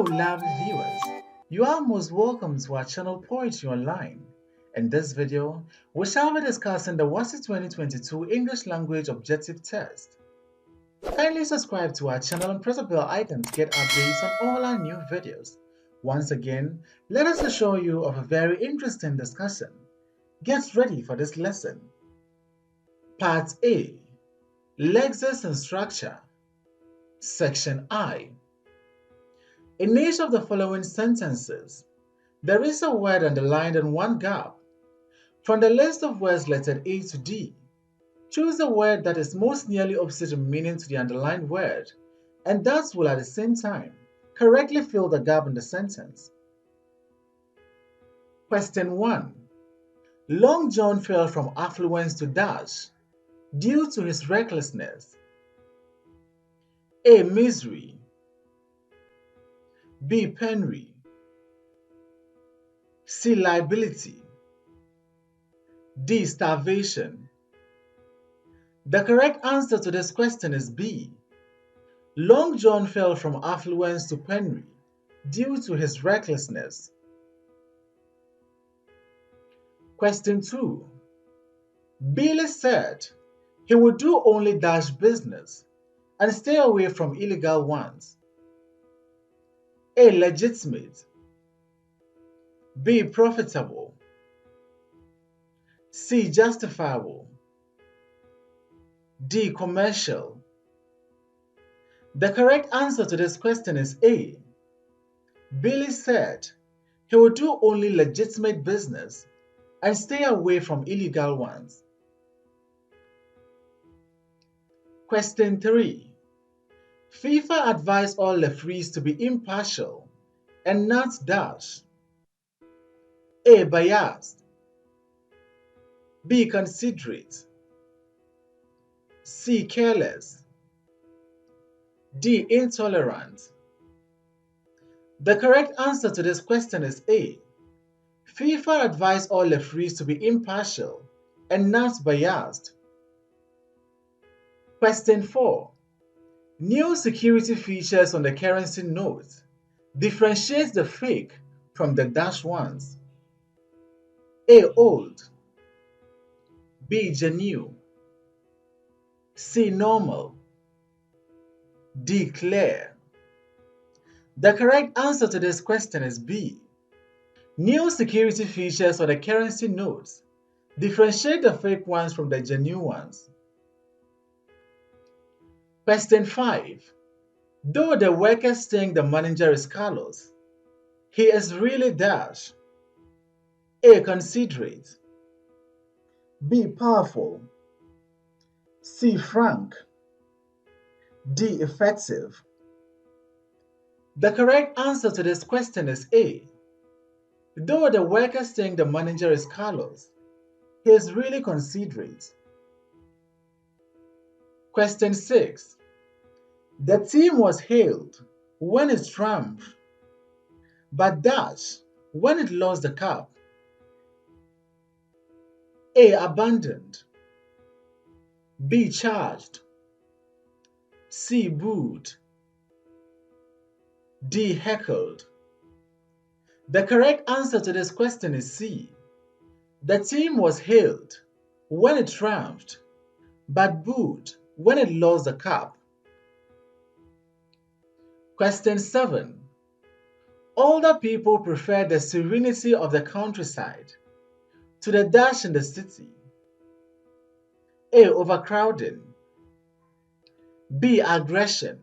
Hello, lovely viewers. You are most welcome to our channel Poetry Online. In this video, we shall be discussing the Wassce 2022 English Language Objective Test. Kindly subscribe to our channel and press the bell icon to get updates on all our new videos. Once again, let us assure you of a very interesting discussion. Get ready for this lesson. Part A. Lexis and Structure. Section I. In each of the following sentences, there is a word underlined in one gap. From the list of words lettered A to D, choose the word that is most nearly opposite in meaning to the underlined word, and that will at the same time correctly fill the gap in the sentence. Question 1. Long John fell from affluence to dash due to his recklessness. A. Misery. B. Penury. C. Liability. D. Starvation. The correct answer to this question is B. Long John fell from affluence to penury due to his recklessness. Question 2. Billy said he would do only dash business and stay away from illegal ones. A. Legitimate. B. Profitable. C. Justifiable. D. Commercial. The correct answer to this question is A. Billy said he would do only legitimate business and stay away from illegal ones. Question 3. FIFA advised all referees to be impartial and not dash. A. Biased. B. Considerate. C. Careless. D. Intolerant. The correct answer to this question is A. FIFA advised all referees to be impartial and not biased. Question 4. New security features on the currency note differentiate the fake from the dash ones. A. Old. B. Genuine. C. Normal. D. Clear. The correct answer to this question is B. New security features on the currency notes differentiate the fake ones from the genuine ones. Question 5. Though the workers think the manager is callous, he is really dash. A. Considerate. B. Powerful. C. Frank. D. Effective. The correct answer to this question is A. Though the workers think the manager is callous, he is really considerate. Question 6. The team was hailed when it triumphed, but dash when it lost the cup. A. Abandoned. B. Charged. C. Booed. D. Heckled. The correct answer to this question is C. The team was hailed when it triumphed, but booed when it lost the cup. Question 7. Older people prefer the serenity of the countryside to the dash in the city. A. Overcrowding. B. Aggression.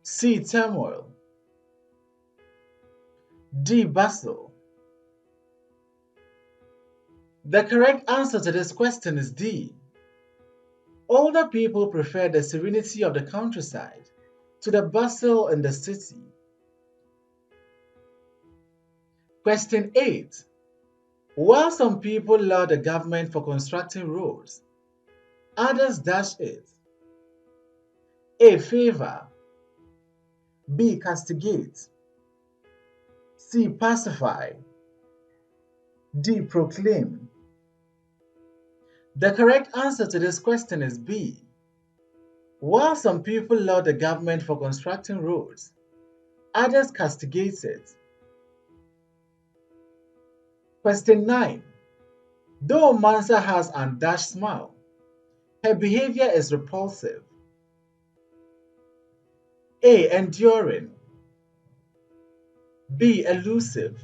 C. Turmoil. D. Bustle. The correct answer to this question is D. Older people prefer the serenity of the countryside to the bustle in the city. Question 8. While some people laud the government for constructing roads, others dash it. A. Favor. B. Castigate. C. Pacify. D. Proclaim. The correct answer to this question is B. While some people laud the government for constructing roads, Others castigate it. Question 9. Though Mansa has an dash smile, her behavior is repulsive. A. Enduring. B. Elusive.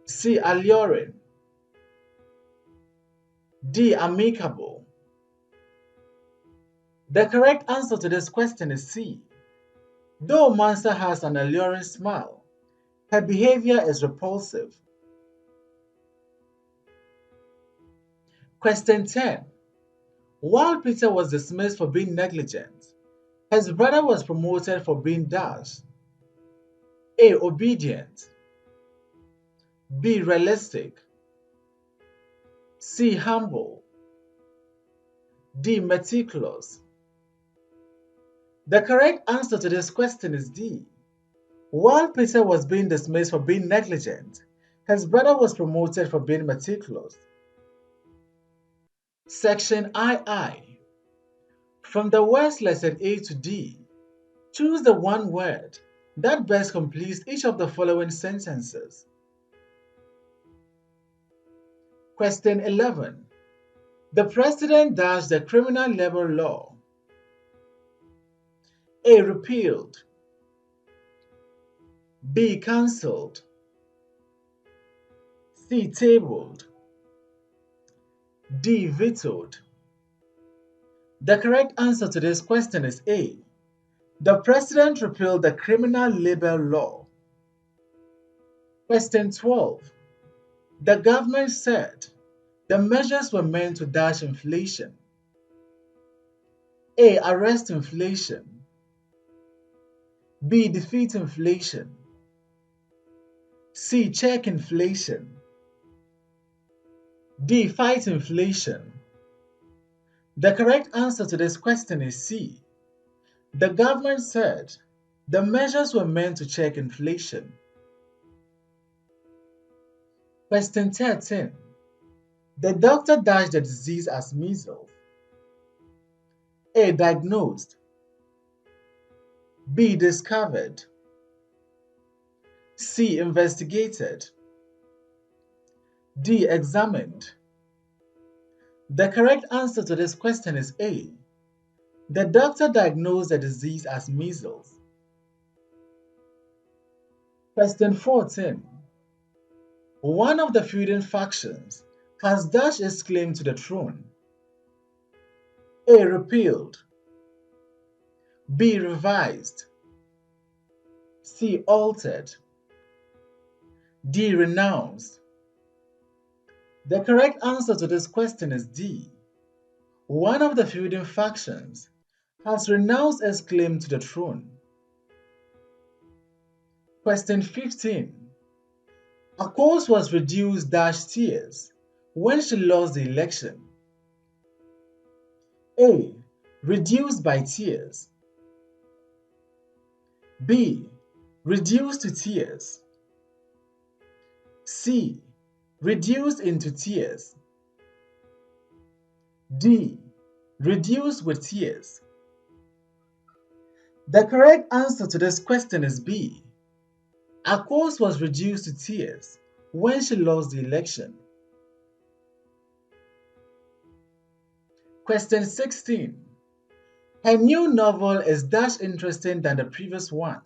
C. Alluring. D. Amicable. The correct answer to this question is C. Though Mansa has an alluring smile, her behavior is repulsive. Question 10. While Peter was dismissed for being negligent, his brother was promoted for being dash. A. Obedient. B. Realistic. C. Humble. D. Meticulous. The correct answer to this question is D. While Peter was being dismissed for being negligent, his brother was promoted for being meticulous. Section II. From the words lesson A to D, choose the one word that best completes each of the following sentences. Question 11. The president dashed the criminal labor law. A. Repealed. B. Cancelled. C. Tabled. D. Vetoed. The correct answer to this question is A. The president repealed the criminal labor law. Question 12. The government said the measures were meant to dash inflation. A. Arrest inflation. B. Defeat inflation. C. Check inflation. D. Fight inflation. The correct answer to this question is C. The government said the measures were meant to check inflation. Question 13. The doctor dashed the disease as measles. A. Diagnosed. B. Discovered. C. Investigated. D. Examined. The correct answer to this question is A. The doctor diagnosed the disease as measles. Question 14. One of the feuding factions has dashed its claim to the throne. A. Repealed. B. Revised. C. Altered. D. Renounced. The correct answer to this question is D. One of the feuding factions has renounced its claim to the throne. Question 15. Akos was reduced dash tears when she lost the election. A. Reduced by tears. B. Reduced to tears. C. Reduced into tears. D. Reduced with tears. The correct answer to this question is B. Akos was reduced to tears when she lost the election. Question 16. Her new novel is dash interesting than the previous one.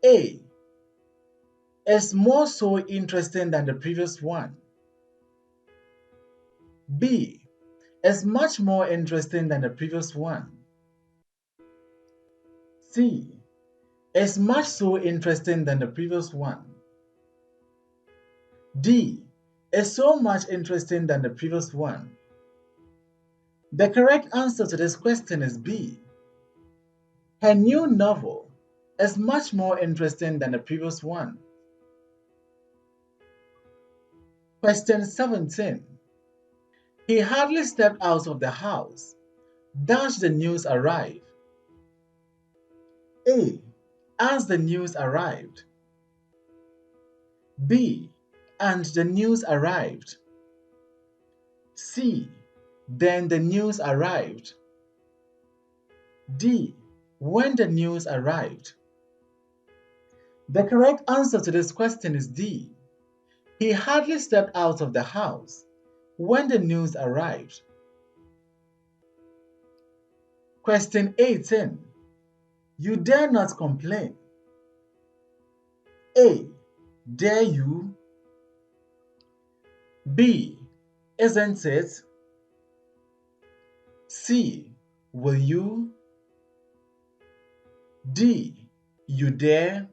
A. Is more so interesting than the previous one. B. Is much more interesting than the previous one. C. Is much so interesting than the previous one. D. Is so much interesting than the previous one. The correct answer to this question is B. Her new novel is much more interesting than the previous one. Question 17. He hardly stepped out of the house. Dash the news arrived. A. As the news arrived. B. And the news arrived. C. Then the news arrived. D. when the news arrived. The correct answer to this question is D. He hardly stepped out of the house when the news arrived. Question 18. You dare not complain. A. Dare you? B. Isn't it? C. Will you? D. You dare?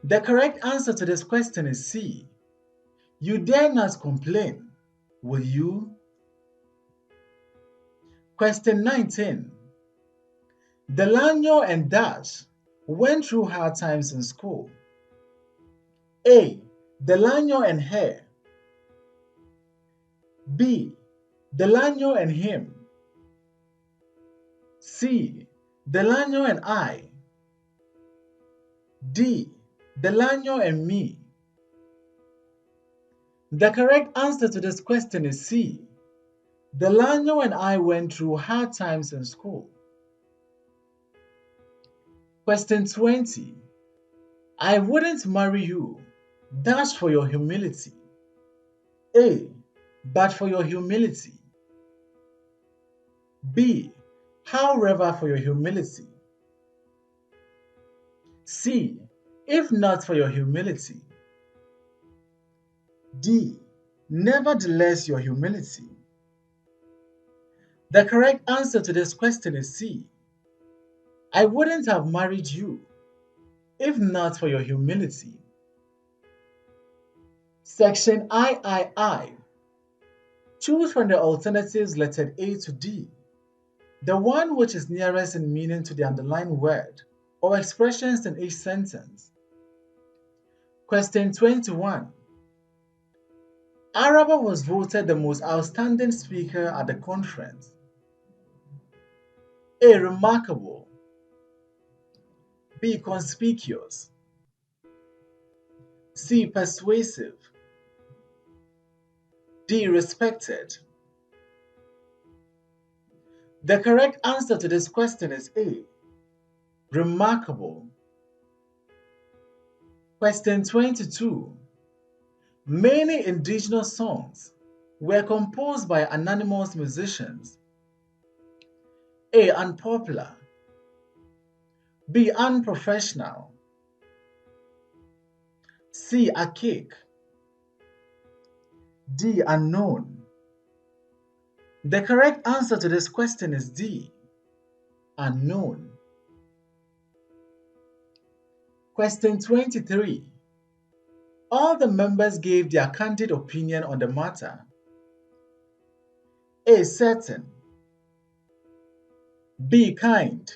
The correct answer to this question is C. You dare not complain. Will you? Question 19. Delano and Dash went through hard times in school. A. Delano and her. B. Delano and him. C. Delano and I. D. Delano and me. The correct answer to this question is C. Delano and I went through hard times in school. Question 20. I wouldn't marry you. Dash for your humility. A. But for your humility. B. However, for your humility. C. If not for your humility. D. Nevertheless, your humility. The correct answer to this question is C. I wouldn't have married you if not for your humility. Section III. Choose from the alternatives lettered A to D, the one which is nearest in meaning to the underlying word or expressions in each sentence. Question 21. Araba was voted the most outstanding speaker at the conference. A. Remarkable. B. Conspicuous. C. Persuasive. D. Respected. The correct answer to this question is A. Remarkable. Question 22. Many indigenous songs were composed by anonymous musicians. A. Unpopular. B. Unprofessional. C. Archaic. D. Unknown. The correct answer to this question is D. Unknown. Question 23. All the members gave their candid opinion on the matter. A. Certain. B. Kind.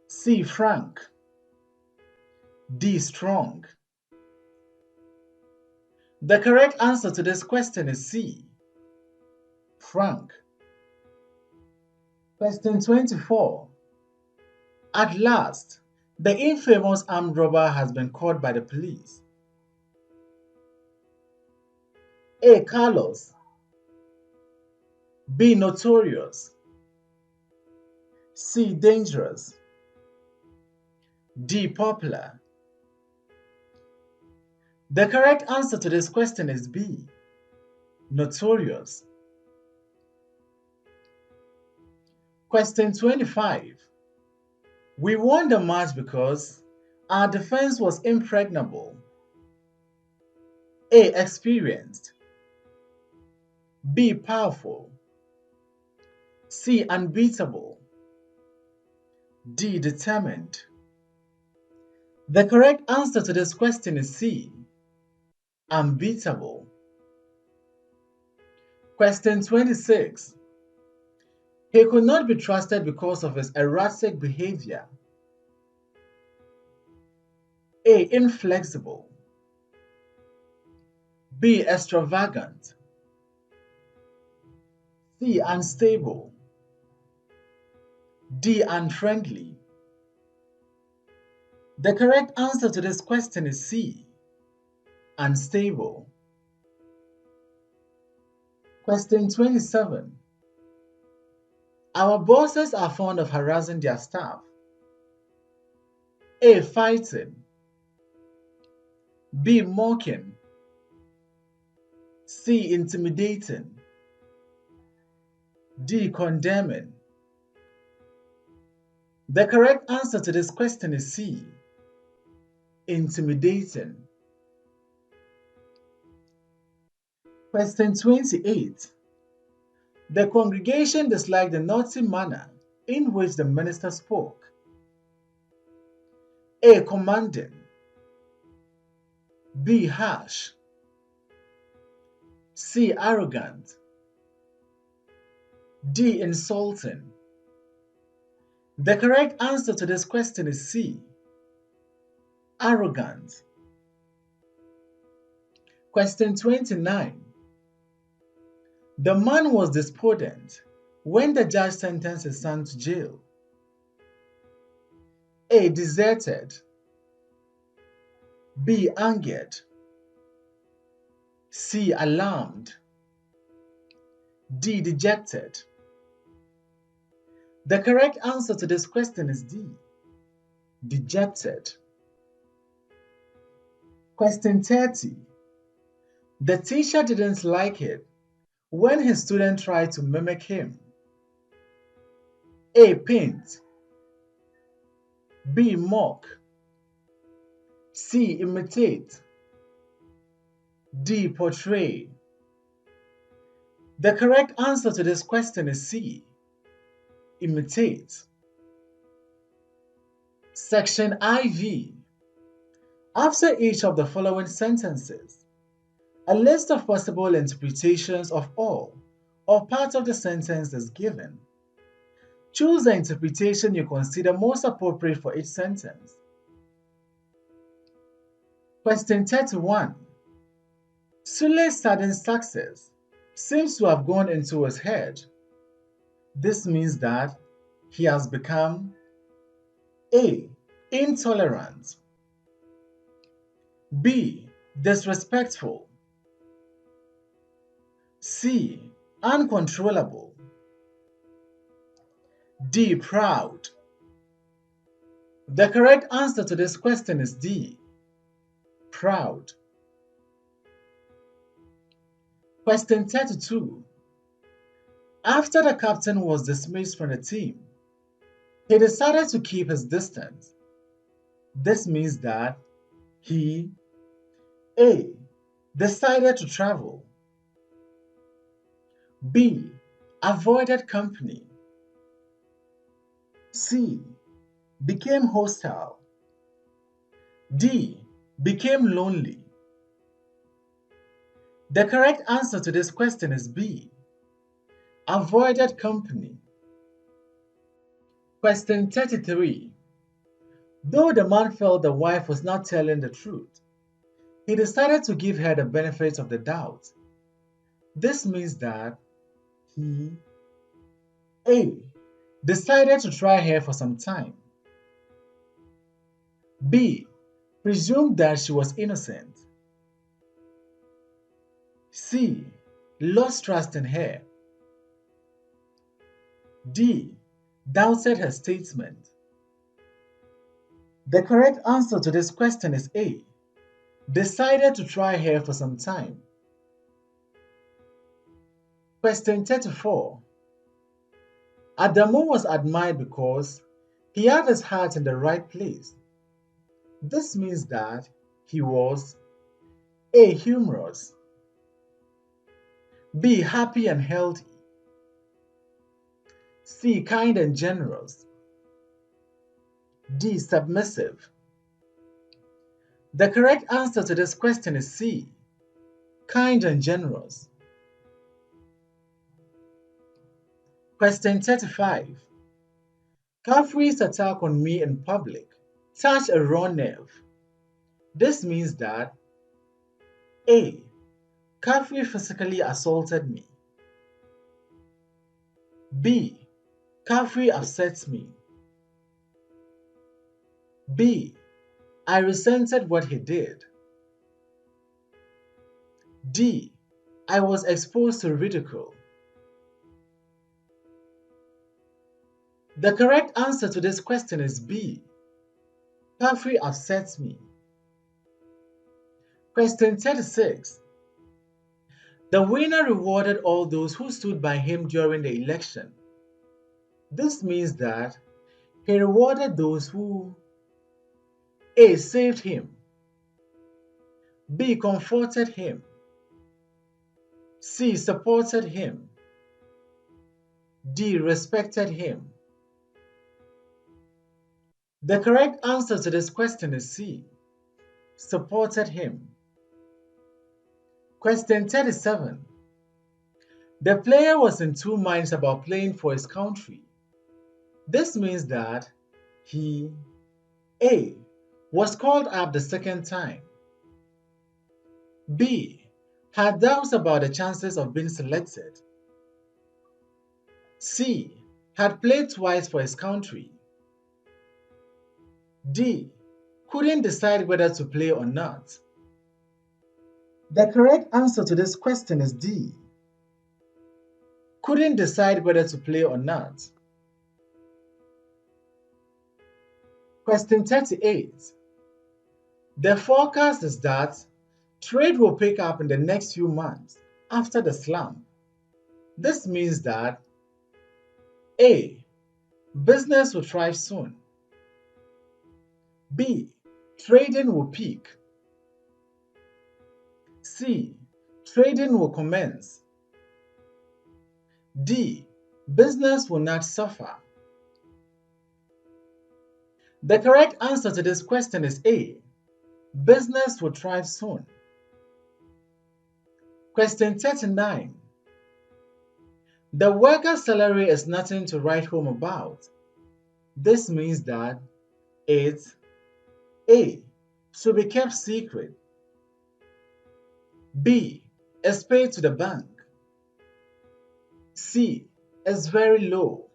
C. Frank. D. Strong. The correct answer to this question is C. Frank. Question 24. At last, the infamous armed robber has been caught by the police. A. Callous. B. Notorious. C. Dangerous. D. Popular. The correct answer to this question is B. Notorious. Question 25. We won the match because our defense was impregnable. A. Experienced. B. Powerful. C. Unbeatable. D. Determined. The correct answer to this question is C. Unbeatable. Question 26. He could not be trusted because of his erratic behavior. A. Inflexible. B. Extravagant. C. Unstable. D. Unfriendly. The correct answer to this question is C. Unstable. Question 27. Our bosses are fond of harassing their staff. A. Fighting. B. Mocking. C. Intimidating. D. Condemning. The correct answer to this question is C. Intimidating. Question 28. The congregation disliked the naughty manner in which the minister spoke. A. Commanding. B. Harsh. C. Arrogant. D. Insulting. The correct answer to this question is C. Arrogant. Question 29. The man was despondent when the judge sentenced his son to jail. A. Deserted. B. Angered. C. Alarmed. D. Dejected. The correct answer to this question is D. Dejected. Question 30. The teacher didn't like it when his student tried to mimic him. A. Paint. B. Mock. C. Imitate. D. Portray. The correct answer to this question is C. Imitate. Section IV. After each of the following sentences, a list of possible interpretations of all or part of the sentence is given. Choose the interpretation you consider most appropriate for each sentence. Question 31. Sule's sudden success seems to have gone into his head. This means that he has become A. Intolerant. B. Disrespectful. C. Uncontrollable. D. Proud. The correct answer to this question is D. Proud. Question 32. After the captain was dismissed from the team, he decided to keep his distance. This means that he A. Decided to travel. B. Avoided company. C. Became hostile. D. Became lonely. The correct answer to this question is B. Avoided company. Question 33. Though the man felt the wife was not telling the truth, he decided to give her the benefit of the doubt. This means that he A. Decided to try her for some time. B. Presumed that she was innocent. C. Lost trust in her. D. Doubted her statement. The correct answer to this question is A. Decided to try her for some time. Question 34. Adamu was admired because he had his heart in the right place. This means that he was A. Humorous. B. Happy and healthy. C. Kind and generous. D. Submissive. The correct answer to this question is C. Kind and generous. Question 35. Kafui's attack on me in public touched a raw nerve. This means that A. Kafui physically assaulted me. B. Kafui upsets me. B. I resented what he did. D. I was exposed to ridicule. The correct answer to this question is B. Kafui upsets me. Question 36. The winner rewarded all those who stood by him during the election. This means that he rewarded those who A. Saved him, B. Comforted him, C. Supported him, D. Respected him. The correct answer to this question is C. Supported him. Question 37. The player was in two minds about playing for his country. This means that he A. was called up the second time, B. had doubts about the chances of being selected, C. had played twice for his country, D. couldn't decide whether to play or not. The correct answer to this question is D. Couldn't decide whether to play or not. Question 38. The forecast is that trade will pick up in the next few months after the slump. This means that A. Business will thrive soon, B. Trading will peak, C. Trading will commence, D. Business will not suffer. The correct answer to this question is A. Business will thrive soon. Question 39. The worker's salary is nothing to write home about. This means that it A. should be kept secret, B. is paid to the bank, C. is very low,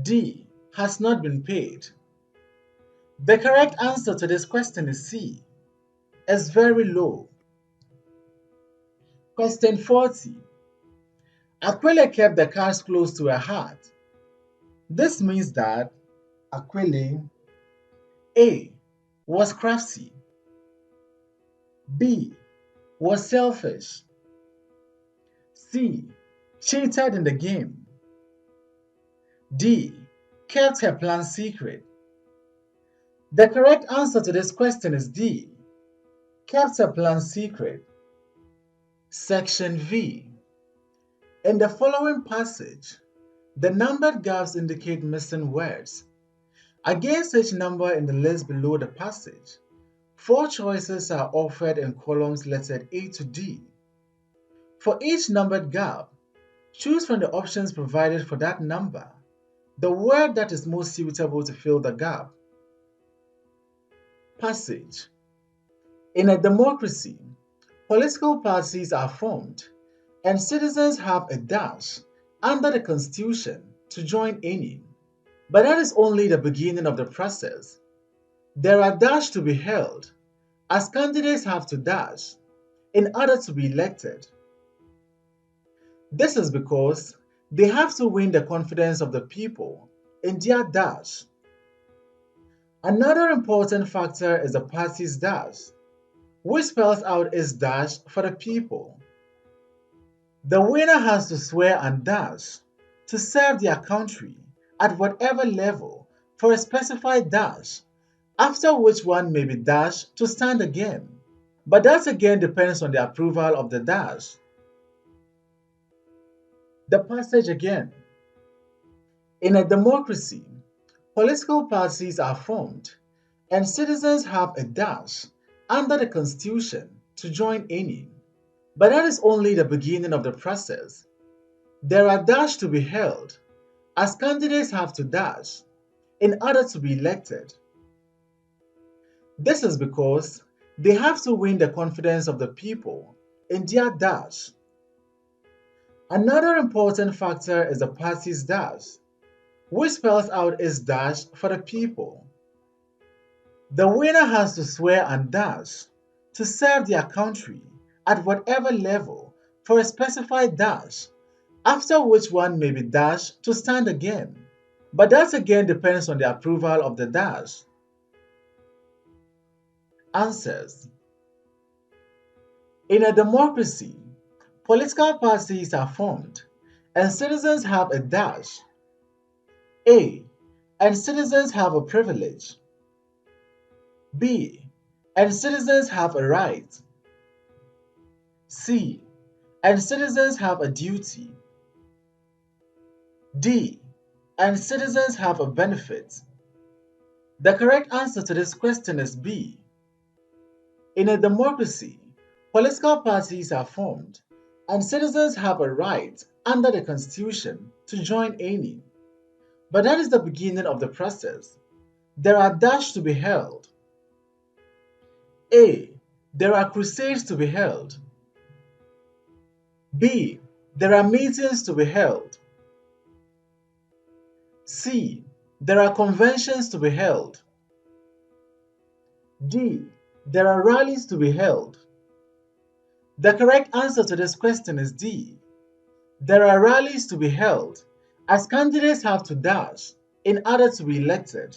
D. has not been paid. The correct answer to this question is C. is very low. Question 40. Ayeley kept the cards close to her heart. This means that Ayeley A. was crafty, B. was selfish, C. cheated in the game, D. kept her plan secret. The correct answer to this question is D. kept her plan secret. Section V. In the following passage, the numbered gaps indicate missing words. Against each number in the list below the passage, 4 choices are offered in columns lettered A to D. For each numbered gap, choose from the options provided for that number the word that is most suitable to fill the gap. Passage. In a democracy, political parties are formed and citizens have a dash under the Constitution to join any. But that is only the beginning of the process. There are dash to be held, as candidates have to dash in order to be elected. This is because they have to win the confidence of the people in their dash. Another important factor is the party's dash, which spells out its dash for the people. The winner has to swear and dash to serve their country at whatever level for a specified dash, after which one may be dashed to stand again. But that again depends on the approval of the dash. The passage again. In a democracy, political parties are formed and citizens have a dash under the Constitution to join any. But that is only the beginning of the process. There are dash to be held, as candidates have to dash in order to be elected. This is because they have to win the confidence of the people in their dash. Another important factor is the party's dash, which spells out its dash for the people. The winner has to swear and dash to serve their country at whatever level for a specified dash, after which one may be dashed to stand again. But that again depends on the approval of the dash. Answers. In a democracy, political parties are formed and citizens have a dash. A. And citizens have a privilege. B. And citizens have a right. C. And citizens have a duty. D. And citizens have a benefit. The correct answer to this question is B. In a democracy, political parties are formed and citizens have a right under the Constitution to join any. But that is the beginning of the process. There are dashes to be held. A. There are crusades to be held. B. There are meetings to be held. C. There are conventions to be held. D. There are rallies to be held. The correct answer to this question is D. There are rallies to be held as candidates have to dash in order to be elected.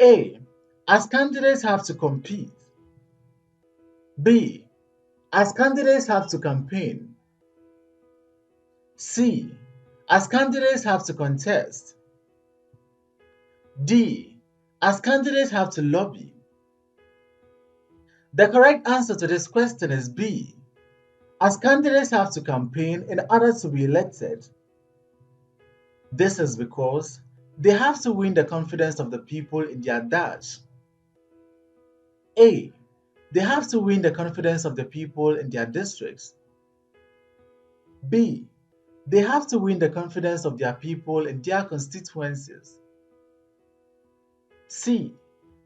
A. As candidates have to compete. B. As candidates have to campaign. C. As candidates have to contest. D. As candidates have to lobby. The correct answer to this question is B. As candidates have to campaign in order to be elected. This is because they have to win the confidence of the people in their dash. A. They have to win the confidence of the people in their districts. B. They have to win the confidence of their people in their constituencies. C.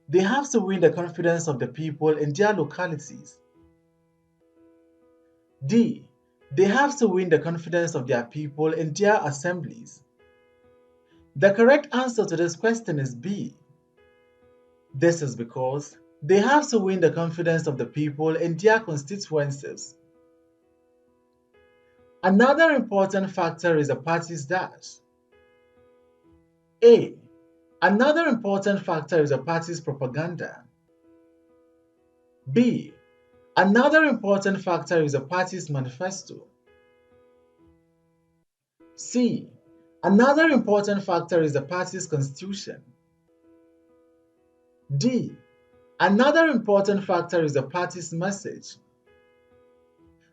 They have to win the confidence of the people in their localities. D. They have to win the confidence of their people in their assemblies. The correct answer to this question is B. This is because they have to win the confidence of the people in their constituencies. Another important factor is a party's dash. A. Another important factor is a party's propaganda. B. Another important factor is a party's manifesto. C. Another important factor is the party's constitution. D. Another important factor is the party's message.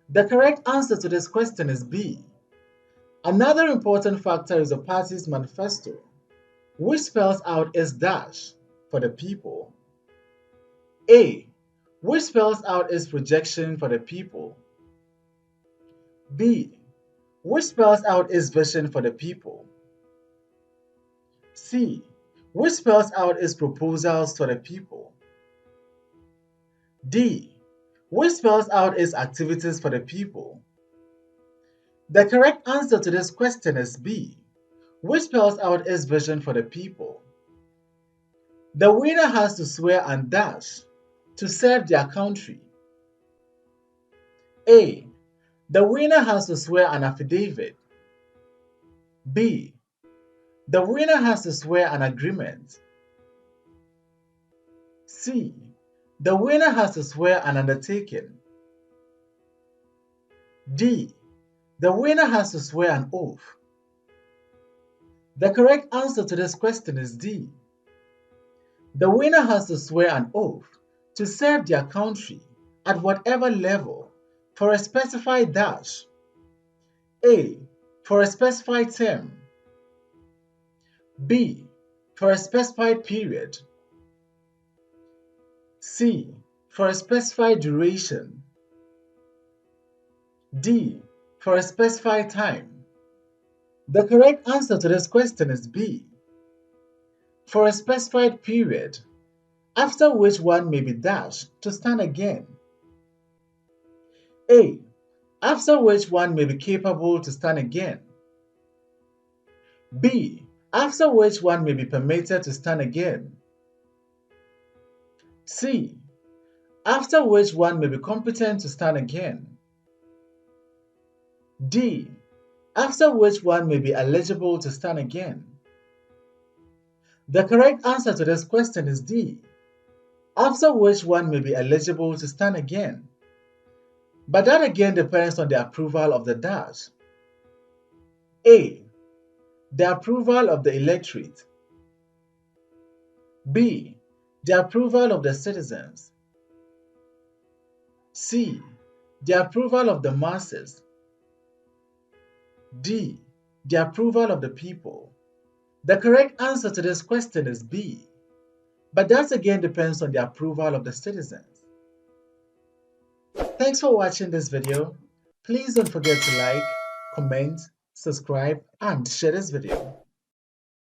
The correct answer to this question is B. Another important factor is the party's manifesto, which spells out its dash for the people. A. Which spells out its projection for the people. B. Which spells out its vision for the people. C. Which spells out its proposals for the people. D. Which spells out its activities for the people. The correct answer to this question is B. Which spells out its vision for the people. The winner has to swear and dash to serve their country. A. The winner has to swear an affidavit. B. The winner has to swear an agreement. C. The winner has to swear an undertaking. D. The winner has to swear an oath. The correct answer to this question is D. The winner has to swear an oath to serve their country at whatever level for a specified dash. A. For a specified term. B. For a specified period. C. For a specified duration. D. For a specified time. The correct answer to this question is B. For a specified period, after which one may be dashed to stand again. A. After which one may be capable to stand again. B. After which one may be permitted to stand again. C. After which one may be competent to stand again. D. after which one may be eligible to stand again. The correct answer to this question is D, after which one may be eligible to stand again. But that again depends on the approval of the dash. A. The approval of the electorate. B. The approval of the citizens. C. The approval of the masses. D. The approval of the people. The correct answer to this question is B, but that again depends on the approval of the citizens. Thanks for watching this video. Please don't forget to like, comment, subscribe, and share this video.